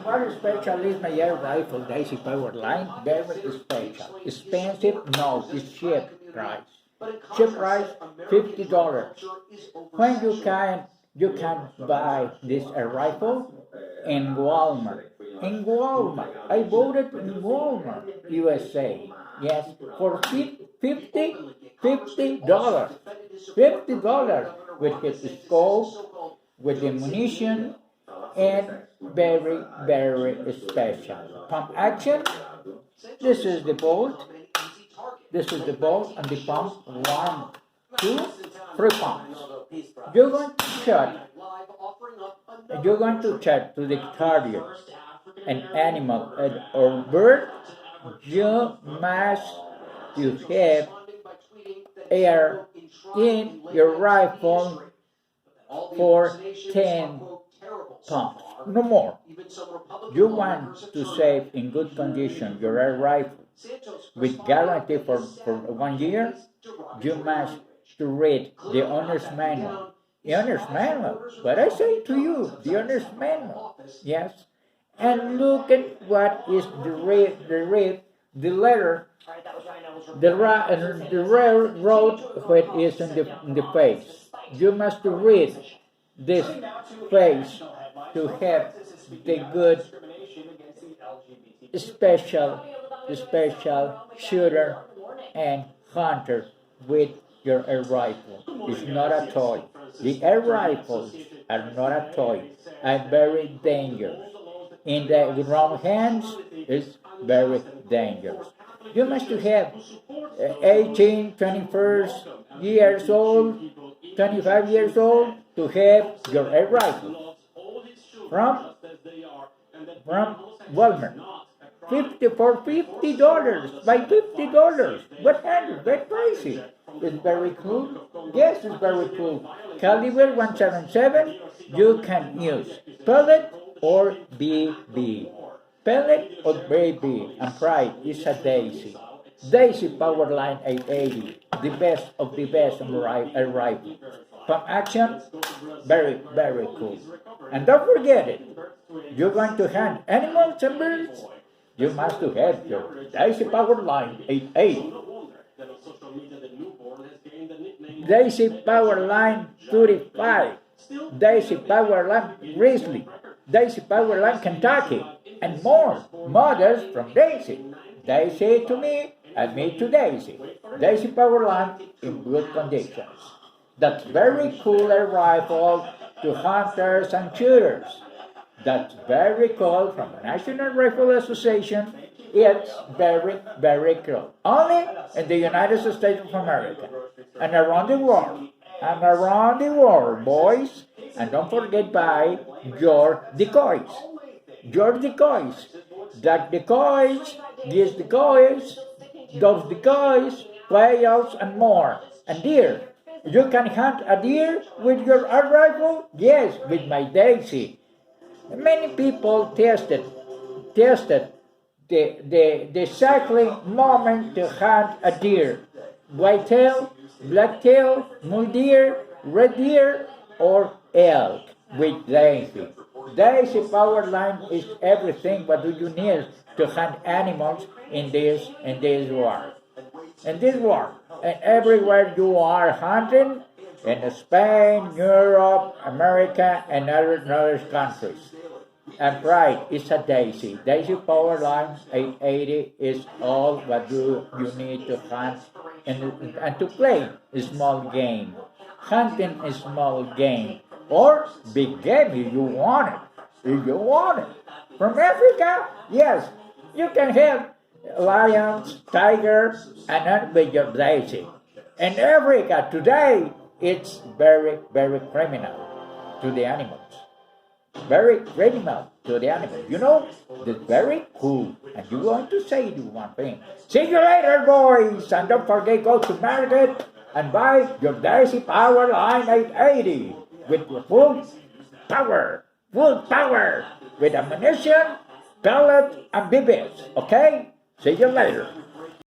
What special is my air rifle Daisy Powerline? Very special. Expensive? No, it's cheap price. Cheap price, $50. When you can buy this rifle in Walmart. In Walmart. I bought it in Walmart, USA. Yes, for $50. $50 with his scope, with the munition, and very, very special. Pump action. This is the bolt. This is the bolt and the pump. 1, 2, 3 pumps. You're going to shut. You're going to shut to the target, an animal or bird. You must to have air in your rifle for 10 pumps, no more. You want to save in good condition your air rifle with guarantee for 1 year. You must to read the owner's manual. The owner's manual. What I say to you, the owner's manual. Yes. And look at what is the letter, the railroad what is in the face. You must read this face to have the good special shooter and hunter with your air rifle. It's not a toy. The air rifles are not a toy. Are very dangerous. In the wrong hands, it's very dangerous. You must have 18, 21 years old, 25 years old to have your air rifle from Walmart. $50 by $50. What kind? Very pricey. It's very cool. Yes, it's very cool. Caliber 177. You can use pellet or BB. Pellet or BB. And pride is a Daisy. Daisy Powerline 880. The best of the best rifle. Pump action, very, very cool. And don't forget it. You're going to hunt animals and birds. You must have your Daisy Powerline 880. Daisy Powerline 35. Daisy Powerline Grizzly. Daisy Powerline Kentucky. And more models from Daisy. Daisy to me and me to Daisy. Daisy Powerline in good conditions. That's very cool air rifle to hunters and shooters. That's very cool from the National Rifle Association. It's very, very cool. Only in the United States of America and around the world. And around the world, boys. And don't forget buy your decoys. Your decoys. That decoys, these decoys, those decoys, quails, and more. And deer. You can hunt a deer with your air rifle? Yes, with my Daisy. Many people tested the cycling moment to hunt a deer. Whitetail, blacktail, mule deer, red deer, or elk with Daisy. Daisy Powerline is everything what do you need to hunt animals in this war. In this war. And everywhere you are hunting, in Spain, Europe, America, and other countries. And pride is a Daisy. Daisy Powerline 880 is all what you need to hunt and to play a small game. Hunting a small game. Or big game if you want it. If you want it. From Africa, yes, you can have lions, tigers, and not with your Daisy. In Africa today, it's very, very criminal to the animals. Very criminal to the animals. You know, it's very cool. And you're going to say to one thing. See you later, boys. And don't forget, go to market and buy your Daisy Powerline 880 with your full power, with ammunition, pellet, and BBs. Okay? See you later.